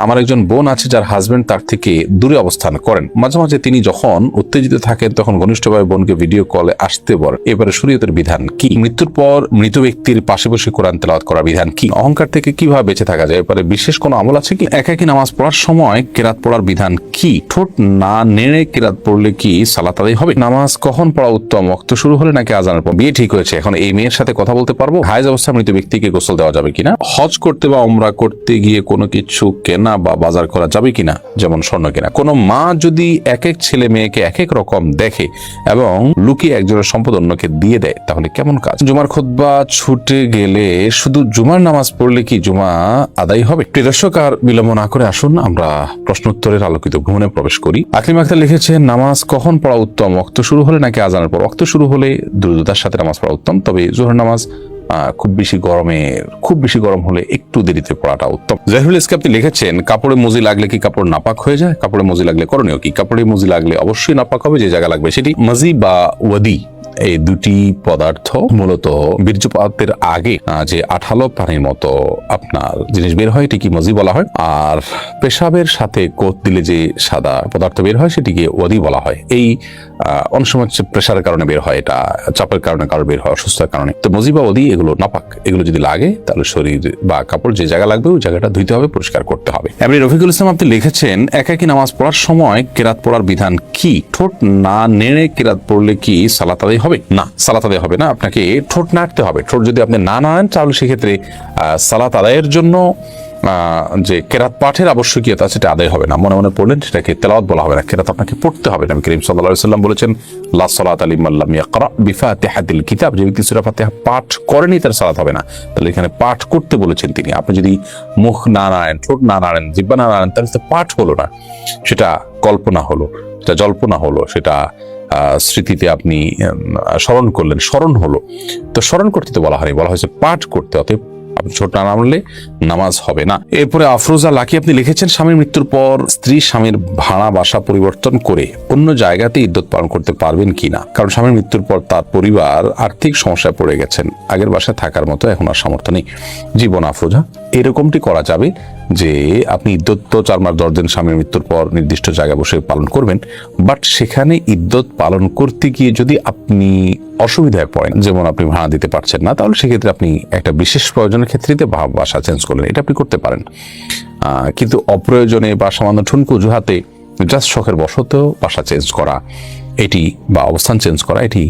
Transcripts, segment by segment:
আমার একজন বোন আছে যার হাজবেন্ড তার থেকে দূরে অবস্থান করেন। মাঝে মাঝে তিনি যখন উত্তেজিত থাকেন তখন ঘনিষ্ঠভাবে বোনকে ভিডিও কলে আসতে বলেন। এবারে শরীয়তের বিধান কি? মৃত্যুর পর মৃত ব্যক্তির পাশে বসে কোরআন তেলাওয়াত করার বিধান কি? অহংকার থেকে কিভাবে বেঁচে থাকা যায়? এবারে বিশেষ কোনো আমল আছে কি? একাকী নামাজ পড়ার সময় কেরাত পড়ার বিধান কি? ঠোঁট না নেড়ে কেরাত পড়লে কি সালাত আদায় হবে? নামাজ কখন পড়া উত্তম? ওয়াক্ত শুরু হলে নাকি আজানের পর? বিয়ে ঠিক হয়েছে, এখন এই মেয়ের সাথে কথা বলতে পারবো? হায়েজ অবস্থায় মৃত ব্যক্তিকে গোসল দেওয়া যাবে কিনা? হজ করতে বা উমরা করতে গিয়ে কোনো কিছু কেনা বা বাজার করা যাবে কিনা, যেমন স্বর্ণ কেনা? কোনো মা যদি এক এক ছেলে মেয়েকে এক এক রকম দেখে এবং লুকিয়ে একজনের সম্পদ অন্যকে দিয়ে দেয়, তাহলে কেমন কাজ? জুমার খুতবা ছুটে গেলে শুধু জুমার নামাজ পড়লে কি জুমা আদায় হবে? প্রিয় দর্শক, আর বিলম্ব না করে আসুন আমরা প্রশ্নোত্তরের আলোকিত ভ্রমণে প্রবেশ করি। আকলিম আক্তার লিখেছে, নামাজ কখন পড়া উত্তম? ওয়াক্ত শুরু হলে নাকি আজানের পর? ওয়াক্ত শুরু হলে দ্রুততার সাথে নামাজ পড়া উত্তম, তবে জোহর নামাজ খুব বেশি গরম হলে একটু দেরিতে পড়াটা উত্তম। জাহিরুল ইসলাম আপনি লিখেছেন, কাপড়ে মজি লাগলে কি কাপড় নাপাক হয়ে যায়? কাপড়ে মজি লাগলে করণীয় কি? কাপড়ে মজি লাগলে অবশ্যই নাপাক হবে, যে জায়গা লাগবে সেটি। মজি বা ওয়াদি এই দুটি পদার্থ মূলত বীর্যপাতের আগে যে আঠালো পানির মতো আপনার জিনিস বের হয় এটিকে মজি বলা হয়, আর পেশাবের সাথে কোত দিলে যে সাদা পদার্থ বের হয় সেটিকে ওয়াদি বলা হয়। এই অনেক সময় প্রেশারের কারণে বের হয়, এটা চাপের কারণে কারো বের হয়, অসুস্থতার কারণে। তো মজি বা ওয়াদি এগুলো নাপাক, এগুলো যদি লাগে তাহলে শরীর বা কাপড় যে জায়গা লাগবে ওই জায়গাটা ধুইতে হবে, পরিষ্কার করতে হবে। এমনি রফিকুল ইসলাম আপনি লিখেছেন, একাকী নামাজ পড়ার সময় কেরাত পড়ার বিধান কি? ঠোঁট না নেড়ে কেরাত পড়লে কি সালাত আদায় হবে? না, সালাত আদায় হবে না, আপনাকে ঠোঁট নাড়তে হবে। ঠোঁট যদি আপনি না নাড়েন তাহলে সেক্ষেত্রে সালাত আদায়ের জন্য যে কেরাত পাঠের আবশ্যকীয়তা সেটা আদায় হবে না। মনে মনে পড়লেন সেটাকে তেলাওয়াত বলা হবে না, কেরাত আপনাকে পড়তে হবে। নবী করিম সাল্লাল্লাহু আলাইহি ওয়াসাল্লাম বলেছেন, লা সালাতা লিমান লাম ইয়াকরা বিফাতিহাতিল কিতাব, যে ব্যক্তি সূরা ফাতিহা পাঠ করেনি তার সালাত হবে না। তাহলে এখানে পাঠ করতে বলেছেন তিনি। আপনি যদি মুখ না নাড়েন, ঠোঁট না নাড়েন, জিহ্বা না নাড়েন, তাহলে তো পাঠ হলো না, সেটা কল্পনা হলো, সেটা জল্পনা হলো, সেটা স্মৃতিতে আপনি স্মরণ হলো। তো স্মরণ করতে তো বলা হয়নি, বলা হয়েছে পাঠ করতে। অতএব আপনি ছোট না নামলে নামাজ হবে না। এরপরে আফরোজা লাকি আপনি লিখেছেন, স্বামীর মৃত্যুর পর স্ত্রী স্বামীর ভাড়া বাসা পরিবর্তন করে অন্য জায়গাতে ইদ্যত পালন করতে পারবেন কিনা? কারণ স্বামীর মৃত্যুর পর তার পরিবার আর্থিক সমস্যায় পড়ে গেছেন, আগের বাসায় থাকার মতো এখন আর সামর্থ্য নেই। জীবন আফরোজা, এরকমটি করা যাবে যে আপনি ইদ্যত তো 4 মাস 10 দিন স্বামীর মৃত্যুর পর নির্দিষ্ট জায়গায় বসে পালন করবেন, বাট সেখানে ইদ্যত পালন করতে গিয়ে যদি আপনি অসুবিধায় পড়েন, যেমন আপনি ভাড়া দিতে পারছেন না, তাহলে সেক্ষেত্রে আপনি একটা বিশেষ প্রয়োজনের ক্ষেত্রে বাসা চেঞ্জ করলেন, এটা আপনি করতে পারেন। কিন্তু অপ্রয়োজনে বা সামান্য ঠুনকু অজুহাতে জাস্ট শখের বশতেও বাসা চেঞ্জ করা এটি বা অবস্থান চেঞ্জ করা এটি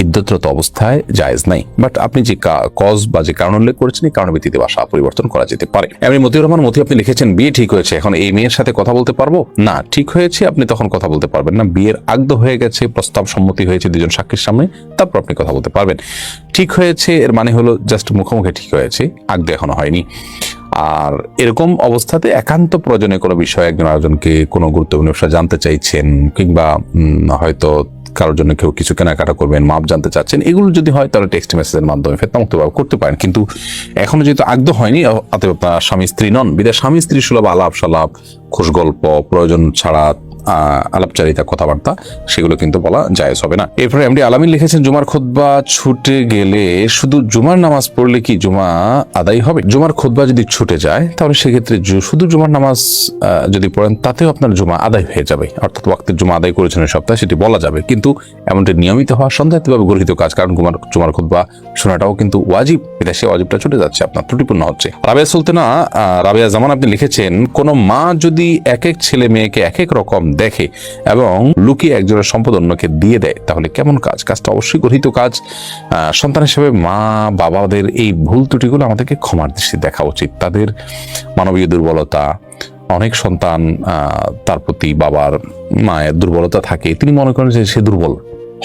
ইদ্যতরত অবস্থায় জায়েজ নাই। বাট আপনি যে কজ বা যে কারণ উল্লেখ করেছেন এই কারণের ভিত্তিতে বাসা পরিবর্তন করা যেতে পারে। এমনি মতিউর রহমান মতি আপনি লিখেছেন, বিয়ে ঠিক হয়েছে, এখন এই মেয়ের সাথে কথা বলতে পারবো? না, ঠিক হয়েছে, আপনি তখন কথা বলতে পারবেন না। বিয়ের আগদ হয়ে গেছে, প্রস্তাব সম্মতি হয়েছে দুজন সাক্ষীর সামনে, তারপর আপনি কথা বলতে পারবেন। ঠিক হয়েছে এর মানে হলো জাস্ট মুখোমুখি ঠিক হয়েছে, আগদ এখনো হয়নি। আর এরকম অবস্থাতে একান্ত প্রয়োজনে কোনো বিষয় একজন আরেকজনকে কোনো গুরুত্বপূর্ণ বিষয় জানতে চাইছেন, কিংবা হয়তো কারোর জন্য কেউ কিছু কেনাকাটা করবেন, মাপ জানতে চাচ্ছেন, এগুলো যদি হয় তাহলে টেক্সট মেসেজের মাধ্যমে ফেতনামুক্তভাবে করতে পারেন। কিন্তু এখনো যেহেতু আগদ হয়নি, অতএব আপনার স্বামী স্ত্রী নন, বিদায় স্বামী স্ত্রী সুলভ আলাপ সালাপ, খোশ গল্প, প্রয়োজন ছাড়া আলাপচারিতা, কথাবার্তা, সেগুলো কিন্তু বলা জায়েজ হবে না। এরপরে এমডি আলামিন লিখেছেন, জুমার খুতবা ছুটে গেলে শুধু জুমার নামাজ পড়লে কি জুমা আদায় হবে? জুমার খুতবা যদি ছুটে যায় তাহলে সেক্ষেত্রে শুধু জুমার নামাজ যদি পড়েন তাতেও আপনার জুমা আদায় হয়ে যাবে, অর্থাৎ ওয়াক্তের জুমা আদায় করেছেন সপ্তাহে, সেটি বলা যাবে। কিন্তু এমনটি নিয়মিত হওয়া সন্দেহাতীতভাবে গর্হিত কাজ, কারণ জুমার খুতবা শোনাটাও কিন্তু ওয়াজিব, এটা সে ওয়াজিবটা ছুটে যাচ্ছে, আপনার ত্রুটিপূর্ণ হচ্ছে। রাবেয়া জামান আপনি লিখেছেন, কোন মা যদি এক এক ছেলে মেয়েকে এক এক রকম দেখে এবং লুকিয়ে একজনের সম্পদ অন্যকে দিয়ে দেয়, তাহলে কেমন কাজ? কাজটা অবশ্যই গর্হিত কাজ। সন্তান হিসেবে মা বাবাদের এই ভুল ত্রুটিগুলো আমাদেরকে ক্ষমার দৃষ্টি দেখা উচিত। তাদের মানবীয় দুর্বলতা, অনেক সন্তান তার প্রতি বাবার মায়ের দুর্বলতা থাকে, তিনি মনে করেন যে সে দুর্বল,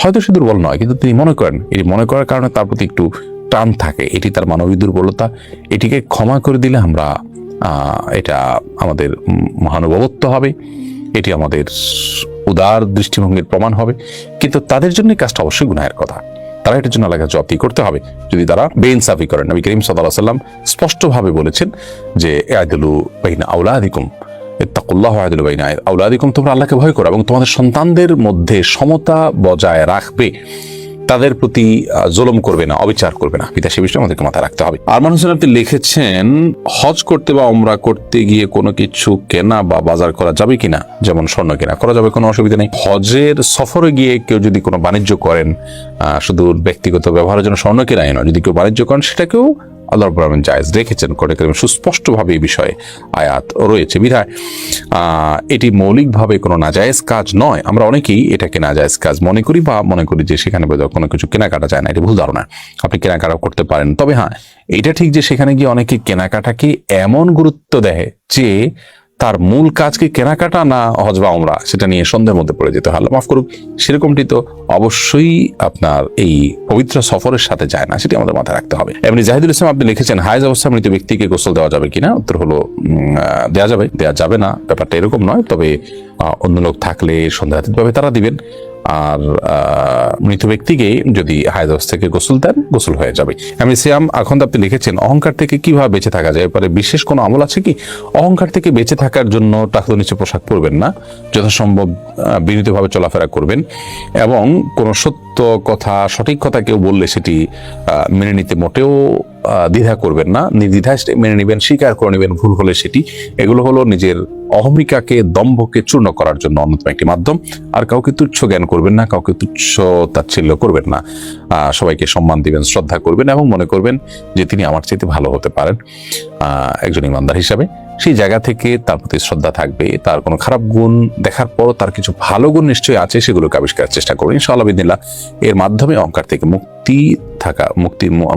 হয়তো সে দুর্বল নয়, কিন্তু তিনি মনে করেন, এটি মনে করার কারণে তার প্রতি একটু টান থাকে, এটি তার মানবীয় দুর্বলতা। এটিকে ক্ষমা করে দিলে আমরা এটা আমাদের মহানুভবত্ব হবে, এটি আমাদের উদার দৃষ্টিভঙ্গির প্রমাণ হবে। কিন্তু তাদের জন্য কাজটা অবশ্যই গুনাহের কথা, তারা এটার জন্য আলাদা জবাবদিহি করতে হবে যদি তারা বেইনসাফি করেন। নবী করিম সাল্লাল্লাহু আলাইহি ওয়াসাল্লাম স্পষ্টভাবে বলেছেন যে ইআদিলু বাইনা আওলাদিকুম, ইত্তাকুল্লাহ ওয়া'দিলু বাইনা আওলাদিকুম, তোমরা আল্লাহকে ভয় করো এবং তোমাদের সন্তানদের মধ্যে সমতা বজায় রাখবে। তাদের প্রতি জুলুম করবে না, অবিচার করবে না। পিতা সে বিষয়ে আমাদেরকে মাথায় রাখতে হবে। আরমান হোসেন আপনি লিখেছেন, হজ করতে বা উমরা করতে গিয়ে কোনো কিছু কেনা বা বাজার করা যাবে কিনা, যেমন স্বর্ণ কেনা করা যাবে, কোনো অসুবিধা নেই। হজের সফরে গিয়ে কেউ যদি কোনো বাণিজ্য করেন, শুধু ব্যক্তিগত ব্যবহারের জন্য স্বর্ণ কেনাই নয়, যদি কেউ বাণিজ্য করেন সেটাকেও আল্লাহ রাব্বুল আলামিন জায়েজ রেখেছেন। কোরআনে কারীমে সুস্পষ্টভাবে এই বিষয়ে আয়াত রয়েছে। বিধায় এটি মৌলিকভাবে কোনো নাজায়েজ কাজ নয়। আমরা অনেকেই এটাকে নাজায়েজ কাজ মনে করি বা মনে করি যে সেখানে বোধহয় কোনো কিছু কেনাকাটা যায় না। এটা ভুল ধারণা। আপনি কেনাকাটা করতে পারেন, তবে হ্যাঁ, এটা ঠিক যে সেখানে গিয়ে অনেকে কেনাকাটাকে এমন গুরুত্ব দেয় যে তার মূল কাজ কি কেনাকাটা না হজ বা উমরা, সেটা নিয়ে সন্দেহের মধ্যে পড়ে যেতে হয়। আল্লাহ মাফ করুক, সেরকমটি তো অবশ্যই আপনার এই পবিত্র সফরের সাথে যায় না, সেটি আমাদের মাথায় রাখতে হবে। এমনি জাহিদুল ইসলাম আপনি লিখেছেন, হায়েজ অবস্থা মৃত ব্যক্তিকে গোসল দেওয়া যাবে কিনা? উত্তর হলো দেওয়া যাবে, দেওয়া যাবে না ব্যাপারটা এরকম নয়, তবে অন্য লোক থাকলে সন্দেহাতীতভাবে তারা দিবেন। আর মৃত ব্যক্তিকে যদি হায়েজ অবস্থাকে গোসল দেন, গোসল হয়ে যাবে। আমি সিয়াম এখন আপনি লিখেছেন, অহংকার থেকে কিভাবে বেঁচে থাকা যায়, এরপরে বিশেষ কোনো আমল আছে কি? অহংকার থেকে বেঁচে থাকার জন্য টাকলো নিচে পোশাক পরবেন না, যথাসম্ভব বিনীতভাবে চলাফেরা করবেন, এবং কোনো সত্য কথা, সঠিক কথা কেউ বললে সেটি মেনে নিতে মোটেও দ্বিধা করবেন না, নির্দ্বিধায় মেনে নেবেন, স্বীকার করে নেবেন ভুল হলে সেটি। এগুলো হলো নিজের অহমিকাকে, দম্ভকে চূর্ণ করার জন্য অন্যতম একটি মাধ্যম। আর কাউকে তুচ্ছ জ্ঞান করবেন না, কাউকে তুচ্ছ তাচ্ছিল্য করবেন না, সবাইকে সম্মান দিবেন, শ্রদ্ধা করবেন এবং মনে করবেন যে তিনি আমার চাইতে ভালো হতে পারেন একজন ইমানদার হিসাবে। সেই জায়গা থেকে তার প্রতি শ্রদ্ধা থাকবে। তার কোনো খারাপ গুণ দেখার পর তার কিছু ভালো গুণ নিশ্চয়ই আছে, সেগুলোকে আবিষ্কারের চেষ্টা করবেন ইনশাআল্লাহ বিদিনিল্লাহ। এর মাধ্যমে অহংকার থেকে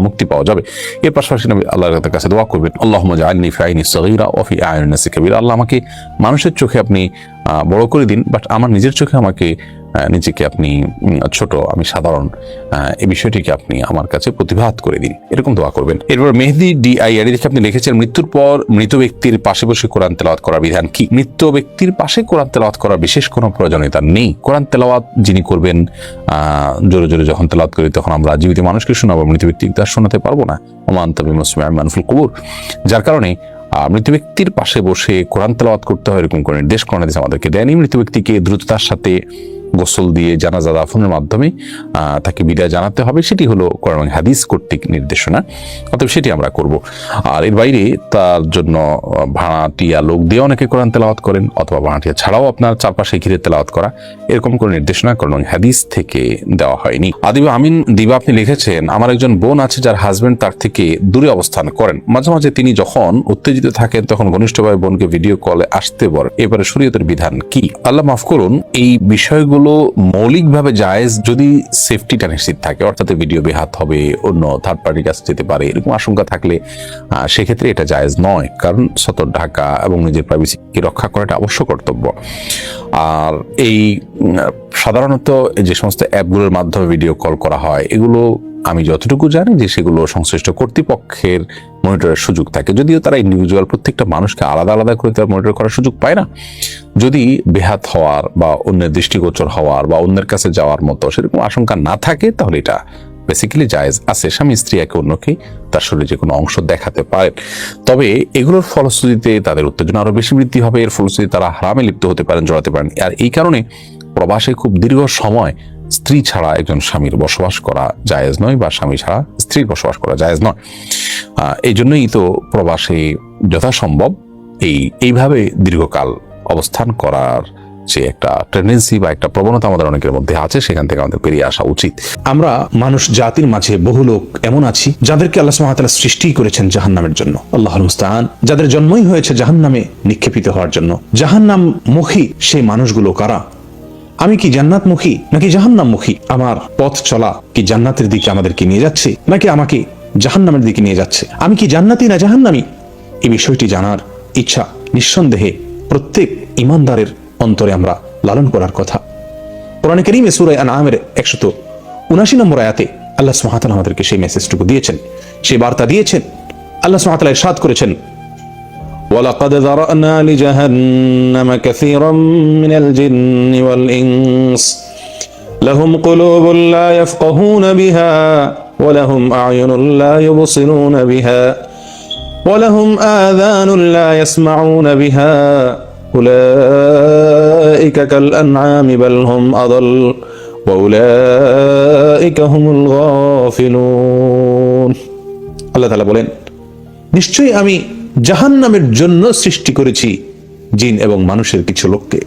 মুক্তি পাওয়া যাবে। এর পাশাপাশি আল্লাহর কাছে দোয়া করবেন, আল্লাহুম্মা জাআলনি ফি আইনি সগীরা ওয়া ফি আয়ুনিন নাসি কাবীরা। আল্লাহ আমাকে মানুষের চোখে আপনি বড় করে দিন, বাট আমার নিজের চোখে আমাকে নিজেকে আপনি ছোট, আমি সাধারণ, এই বিষয়টিকে আপনি আমার কাছে প্রতিভাত করে দিন, এরকম দোয়া করবেন। এরপর মেহেদি DIR দেখে আপনি লিখেছেন, মৃত্যুর পর মৃত ব্যক্তির পাশে বসে কোরআন তেলাওয়াত করার বিধান কি? মৃত ব্যক্তির পাশে কোরআন তেলাওয়াত করার বিশেষ কোনো প্রয়োজনীয়তা নেই। কোরআন তেলাওয়াত যিনি করবেন, জোরে জোরে যখন তেলাওয়াত করি তখন আমরা জীবিত মানুষকে শোনাবো, মৃত ব্যক্তিকে তার শোনাতে পারবো না। ওমা আনতা বিমুসমি'in মান ফিল কুবুর। যার কারণে মৃত ব্যক্তির পাশে বসে কোরআন তেলাওয়াত করতে হয় এরকম করে নির্দেশ কোরআন হাদিস আমাদেরকে দেয়নি। মৃত ব্যক্তিকে দ্রুততার সাথে গোসল দিয়ে জানাজা দাফনের মাধ্যমে তাকে বিদায় জানাতে হবে, সেটি হলো কোরআন হাদিস কর্তৃক নির্দেশনা, অতএব সেটি আমরা করব। আর এর বাইরে তার জন্য ভাড়াটিয়া লোক দিয়ে অনেকে কোরআন তেলাওয়াত করেন, অথবা ভাড়াটিয়া ছাড়াও আপনার চারপাশে ঘিরে তেলাওয়াত করা, এরকম কোনো নির্দেশনা কোরআন হাদিস থেকে দেওয়া হয়নি। আদিবা আমিন দিবা আপনি লিখেছেন, আমার একজন বোন আছে যার হাজবেন্ড তার থেকে দূরে অবস্থান করেন। মাঝে মাঝে তিনি যখন উত্তেজিত থাকেন তখন ঘনিষ্ঠভাবে বোনকে ভিডিও কলে আসতে বলেন, এবারে শরীয়তের বিধান কি? আল্লাহ মাফ করুন, এই বিষয়গুলো মৌলিকভাবে জায়েজ যদি সেফটিটা নিশ্চিত থাকে, অর্থাৎ ভিডিও বেহাত হবে, অন্য থার্ড পার্টির কাছে যেতে পারে, এরকম আশঙ্কা থাকলে সেক্ষেত্রে এটা জায়েজ নয়, কারণ সতর্ক ঢাকা এবং নিজের প্রাইভেসিকে রক্ষা করাটা অবশ্য কর্তব্য। আর এই সাধারণত যে সমস্ত অ্যাপগুলোর মাধ্যমে ভিডিও কল করা হয়, এগুলো আমি যতটুকু জানি যে সেগুলো সংশ্লিষ্ট কর্তৃপক্ষের মনিটরের সুযোগ থাকে, যদিও তারা ইন্ডিভিজুয়াল প্রত্যেকটা মানুষকে আলাদা আলাদা করে তারা মনিটর করার সুযোগ পায় না। যদি বেহাত হওয়ার বা অন্যের দৃষ্টিগোচর হওয়ার বা অন্যের কাছে যাওয়ার মতো সেরকম আশঙ্কা না থাকে, তাহলে এটা বেসিক্যালি জায়েজ আছে। স্বামী স্ত্রী একে অন্যকে তার শরীরে যে কোনো অংশ দেখাতে পারেন, তবে এগুলোর ফলশ্রুতিতে তাদের উত্তেজনা আরো বেশি বৃদ্ধি হবে, এর ফলশ্রুতিতে তারা হারামে লিপ্ত হতে পারেন, জড়াতে পারেন। আর এই কারণে প্রবাসে খুব দীর্ঘ সময় স্ত্রী ছাড়া একজন স্বামীর বসবাস করা জায়েজ নয়, বা স্বামী ছাড়া স্ত্রীর বসবাস করা জায়েজ নয়। এই জন্যই তো প্রবাসে যথাসম্ভব এইভাবে দীর্ঘকাল অবস্থান করার যে একটা টেন্ডেন্সি বা একটা প্রবণতা আমাদের অনেকের মধ্যে আছে, সেখান থেকে আমাদের বেরিয়ে আসা উচিত। আমরা মানুষ জাতির মাঝে বহু লোক এমন আছি যাদেরকে আল্লাহ সুবহানাহু ওয়া তাআলা সৃষ্টি করেছেন জাহান্নামের জন্য, আল্লাহুল মুস্তাআন, যাদের জন্মই হয়েছে জাহান্নামে নিক্ষেপিত হওয়ার জন্য। জাহান্নামমুখী সেই মানুষগুলো কারা? আমি কি জান্নাতমুখী নাকি জাহান্নামমুখী? আমার পথ চলা কি জান্নাতের দিকে আমাদেরকে নিয়ে যাচ্ছে নাকি আমাকে জাহান্নামের দিকে নিয়ে যাচ্ছে? আমি কি জান্নাতি না জাহান্নামী? এই বিষয়টি জানার ইচ্ছা নিঃসন্দেহে প্রত্যেক ঈমানদারের অন্তরে আমরা লালন করার কথা। কোরআনে কারীমে সূরা আনআমের 179 নম্বর আয়াতে আল্লাহ সুবহানাহু ওয়া তাআলা আমাদেরকে সেই মেসেজটুকু দিয়েছেন, সেই বার্তা দিয়েছেন। আল্লাহ সুবহানাহু ওয়া তাআলা ইরশাদ করেছেন, ওয়ালাকাদ যারানা লিজাহান্নামা কাসীরাম মিনাল জিন্নি ওয়াল ইনস লাহুম কুলুবুন লা ইয়াফকাহুনা বিহা ওয়া লাহুম আ'য়ুনুন লা ইউবসিরুনা বিহা ওয়া লাহুম আযানুন লা ইয়াসমাউনা বিহা উলাইকা কাল আনআমি বাল হুম আদাল وأولئك هم الغافلون। আল্লাহ তাআলা বলেন, নিশ্চয়ই আমি জাহান্নামের জন্য সৃষ্টি করেছি জিন এবং মানুষের কিছু লোককে,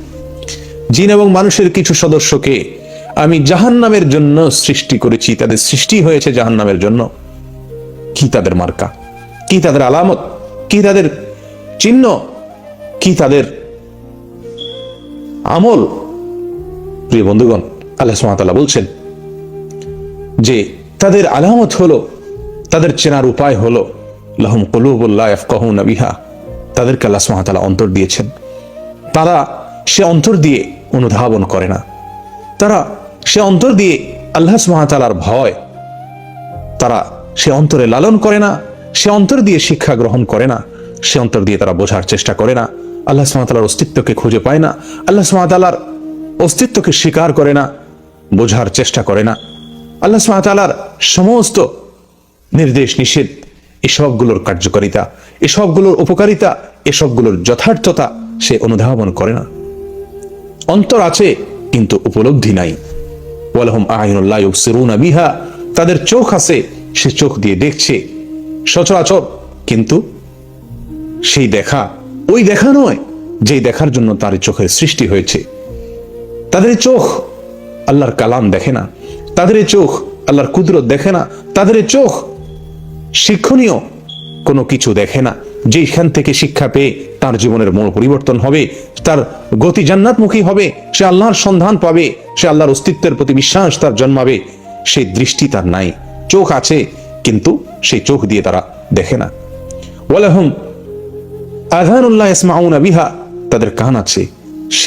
জিন এবং মানুষের কিছু সদস্যকে আমি জাহান্নামের জন্য সৃষ্টি করেছি। তাদের সৃষ্টি হয়েছে জাহান্নামের জন্য। কি তাদের মার্কা, কি তাদের আলামত, কি তাদের চিহ্ন, কি তাদের আমল? প্রিয় বন্ধুগণ, আল্লাহ সুবহানাহু ওয়া তাআলা বলছেন যে তাদের আলামত হলো, তাদের চেনার উপায় হলো লাহুম কুলুবুল লা ইয়াফকাহুনা বিহা, তাদেরকে আল্লাহ সুবহানাহু ওয়া তাআলা অন্তর দিয়েছেন। তারা সে অন্তর দিয়ে অনুধাবন করে না, তারা সে অন্তর দিয়ে আল্লাহ সুবহানাহু ওয়া তাআলার ভয় তারা সে অন্তরে লালন করে না, সে অন্তর দিয়ে শিক্ষা গ্রহণ করে না, সে অন্তর দিয়ে তারা বোঝার চেষ্টা করে না, আল্লাহ সুবহানাহু ওয়া তাআলার অস্তিত্বকে খুঁজে পায় না, আল্লাহ সুবহানাহু ওয়া তাআলার অস্তিত্বকে স্বীকার করে না, বোঝার চেষ্টা করে না। আল্লাহ সুবহানাহু ওয়া তাআলার সমস্ত নির্দেশ নিষেধ, এসবগুলোর কার্যকারিতা, এসবগুলোর উপকারিতা, এসবগুলোর যথার্থতা সে অনুধাবন করে না। অন্তর আছে কিন্তু উপলব্ধি নাই। ওয়ালাহুম আ'য়ুনুন লা ইউবসিরুনা বিহা, তাদের চোখ আছে, সে চোখ দিয়ে দেখছে সচরাচর, কিন্তু সেই দেখা ওই দেখা নয় যেই দেখার জন্য তার চোখের সৃষ্টি হয়েছে। তাদের চোখ আল্লাহর কালাম দেখে না, তাদের চোখ আল্লাহর কুদরত দেখে না, তাদের চোখ শিক্ষণীয় কোনো কিছু দেখে না, যেখান থেকে শিক্ষা পেয়ে তার জীবনের মূল পরিবর্তন হবে, তার গতি জান্নাতমুখী হবে, সে আল্লাহর সন্ধান পাবে, সে আল্লাহর অস্তিত্বের প্রতি বিশ্বাস তার জন্মাবে। সেই দৃষ্টি তার নাই। চোখ আছে কিন্তু সেই চোখ দিয়ে তারা দেখে না। ওয়ালাহুম আযানুন লা ইয়াসমাউনা বিহা, তাদের কান আছে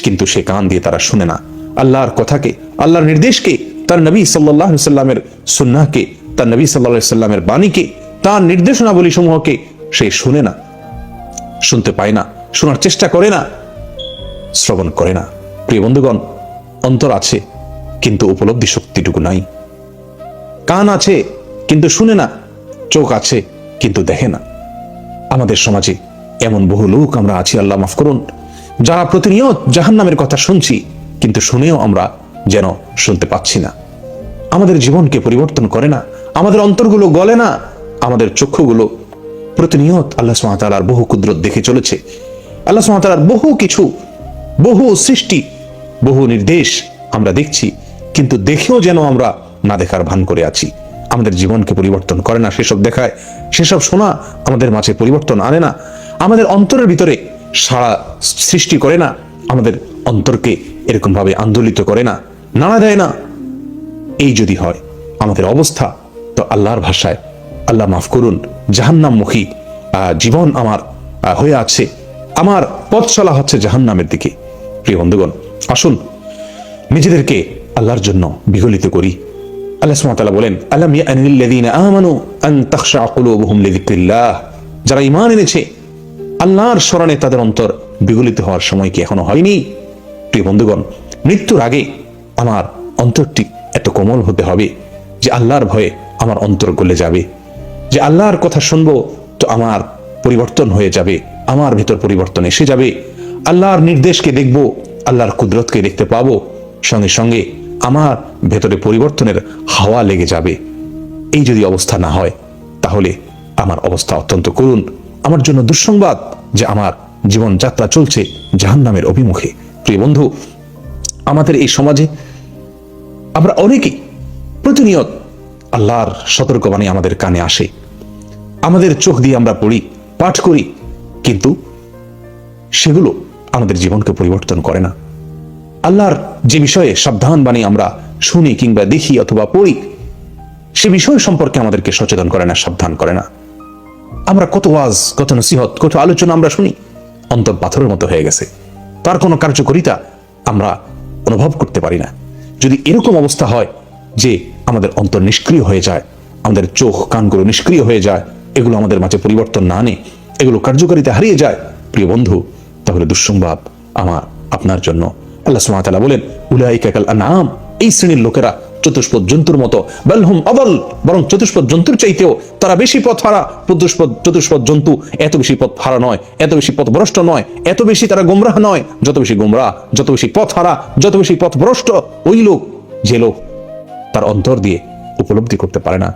কিন্তু সে কান দিয়ে তারা শুনে না। আল্লাহর কথাকে, আল্লাহর নির্দেশকে, তার নবী সাল্লাল্লাহু আলাইহি সাল্লামের সুন্নাহকে, তার নবী সাল্লাল্লাহু আলাইহি সাল্লামের বাণীকে, তার নির্দেশনাবলী সমূহকে সে শুনে না, শুনতে পায় না, শোনার চেষ্টা করে না, শ্রবণ করে না। প্রিয় বন্ধুগণ, অন্তর আছে কিন্তু উপলব্ধি শক্তিটুকু নাই। কান আছে কিন্তু শুনে না, চোখ আছে কিন্তু দেখে না। আমাদের সমাজে এমন বহু লোক আমরা আছি, আল্লাহ মাফ করুন, যারা প্রতিনিয়ত জাহান্নামের কথা শুনছি কিন্তু শুনেও আমরা যেন শুনতে পাচ্ছি না। আমাদের জীবনকে পরিবর্তন করে না, আমাদের অন্তরগুলো গলে না, আমাদের চক্ষুগুলো প্রতিনিয়ত আল্লাহ সুবহানাহু ওয়া তাআলার বহু কুদরত দেখে চলেছে। আল্লাহ সুবহানাহু ওয়া তাআলার বহু কিছু, বহু সৃষ্টি, বহু নির্দেশ আমরা দেখছি, কিন্তু দেখেও যেন আমরা না দেখার ভান করে আছি। আমাদের জীবনকে পরিবর্তন করে না সেসব দেখায়, সেসব শোনা আমাদের মাঝে পরিবর্তন আনে না, আমাদের অন্তরের ভিতরে সাড়া সৃষ্টি করে না, আমাদের অন্তরকে এরকম ভাবে আন্দোলিত করে না, নাড়া দেয় না। এই যদি হয় আমাদের অবস্থা, তো আল্লাহর ভাষায় আল্লাহ মাফ করুন, জাহান্নামমুখী জীবন আমার হয়ে আছে, আমার পথ চলা হচ্ছে জাহান্নামের দিকে। প্রিয় বন্ধুগণ, আসুন নিজেদেরকে আল্লাহর জন্য বিগলিত করি। আল্লাহ সুবহানাহু ওয়া তাআলা বলেন, আলাম ইয়ানিল লাযীনা আমানু আন তাখশা কুলুবুহুম লিযিকরিল্লাহ, যারা ঈমান এনেছে আল্লাহর স্মরণে তাদের অন্তর বিগলিত হওয়ার সময় কি এখনো হয়নি? প্রিয় বন্ধুগণ, মৃত্যুর আগে আমার অন্তরটি এত কোমল হতে হবে যে আল্লাহর ভয়ে আমার অন্তর গলে যাবে, যে আল্লাহর কথা শুনবো তো আমার পরিবর্তন হয়ে যাবে, আমার ভিতর পরিবর্তন এসে যাবে, আল্লাহর নির্দেশকে দেখব, আল্লাহর কুদরতকে দেখতে পাবো, সঙ্গে সঙ্গে আমার ভেতরে পরিবর্তনের হাওয়া লেগে যাবে। এই যদি অবস্থা না হয় তাহলে আমার অবস্থা অত্যন্ত করুণ, আমার জন্য দুঃসংবাদ যে আমার জীবন যাত্রা চলছে জাহান্নামের অভিমুখে। প্রিয় বন্ধু, আমাদের এই সমাজে আমরা অনেকেই প্রতিনিয়ত আল্লাহর সতর্কবাণী আমাদের কানে আসে, আমাদের চোখ দিয়ে আমরা পড়ি, পাঠ করি, কিন্তু সেগুলো আমাদের জীবনকে পরিবর্তন করে না। আল্লাহর যে বিষয়ে সাবধান বাণী আমরা শুনি কিংবা দেখি অথবা পড়ি, সে বিষয় সম্পর্কে আমাদেরকে সচেতন করে না, সাবধান করে না। আমরা কত ওয়াজ, কত নসিহত, কত আলোচনা আমরা শুনি, অন্তর পাথরের মতো হয়ে গেছে, তার কোনো কার্যকারিতা আমরা অনুভব করতে পারি না। যদি এরকম অবস্থা হয় যে আমাদের অন্তর নিষ্ক্রিয় হয়ে যায়, আমাদের চোখ কানগুলো নিষ্ক্রিয় হয়ে যায়, এগুলো আমাদের মাঝে পরিবর্তন না আনে, এগুলো কার্যকারিতা হারিয়ে যায়, প্রিয় বন্ধু, তাহলে দুঃসংবাদ আমার আপনার জন্য। আল্লাহ সুবহানাহু ওয়া তাআলা বলেন, উলাইকা কাল আনআম, এই শ্রেণীর লোকেরা চতুষ্পদ জন্তুর মতো, বাল হুম আদাল, বরং চতুষ্পদ জন্তুর চাইতেও তারা বেশি পথ হারা। চতুষ্পদ জন্তু এত বেশি পথ হারা নয়, এত বেশি পথভ্রষ্ট নয়, এত বেশি তারা গোমরাহ নয়, যত বেশি গোমরাহ, যত বেশি পথ হারা, যত বেশি পথভ্রষ্ট ওই লোক যে লোক তার অন্তর দিয়ে উপলব্ধি করতে পারে না,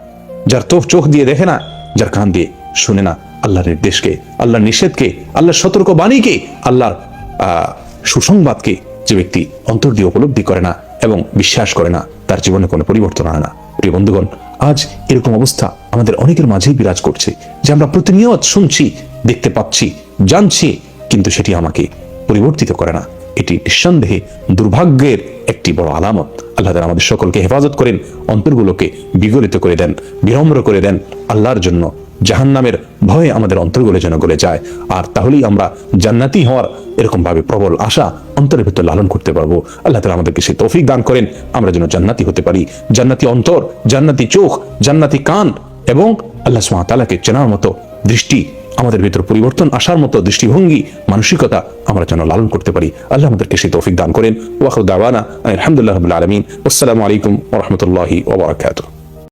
যার চোখ দিয়ে দেখে না, যার কান দিয়ে শুনে না আল্লাহর নির্দেশকে, আল্লাহর নিষেধকে, আল্লাহর সতর্ক বাণীকে, আল্লাহর সুসংবাদকে যে ব্যক্তি অন্তর দিয়ে উপলব্ধি করে না এবং বিশ্বাস করে না, তার জীবনে কোনো পরিবর্তন আনে না। প্রিয় বন্ধুগণ, আজ এরকম অবস্থা আমাদের অনেকের মাঝেই বিরাজ করছে যে আমরা প্রতিনিয়ত শুনছি, দেখতে পাচ্ছি, জানছি, কিন্তু সেটি আমাকে পরিবর্তিত করে না। এটি নিঃসন্দেহে দুর্ভাগ্যের একটি বড় আলামত। আল্লাহ তাআলা আমাদের সকলকে হেফাজত করেন, অন্তরগুলোকে বিগলিত করে দেন, বিনম্র করে দেন আল্লাহর জন্য। জাহান্নামের ভয়ে আমাদের অন্তরগুলো যেন গলে যায়, আর তাহলেই আমরা জান্নাতি হওয়ার এরকম ভাবে প্রবল আশা অন্তরের ভিতর লালন করতে পারবো। আল্লাহ তাআলা আমাদেরকে সেই তৌফিক দান করেন, আমরা যেন জান্নাতি হতে পারি। জান্নাতি অন্তর, জান্নাতি চোখ, জান্নাতি কান এবং আল্লাহ সুবহানাহু ওয়া তাআলাকে চেনার মতো দৃষ্টি, আমাদের ভিতর পরিবর্তন আসার মতো দৃষ্টিভঙ্গি, মানসিকতা আমরা যেন লালন করতে পারি। আল্লাহ আমাদেরকে সেই তৌফিক দান করেন। ওয়া আখিরু দাওয়ানা আলহামদুলিল্লাহি রাব্বিল আলামিন। আসসালামু আলাইকুম ওয়া রাহমাতুল্লাহি ওয়া বারাকাতুহু।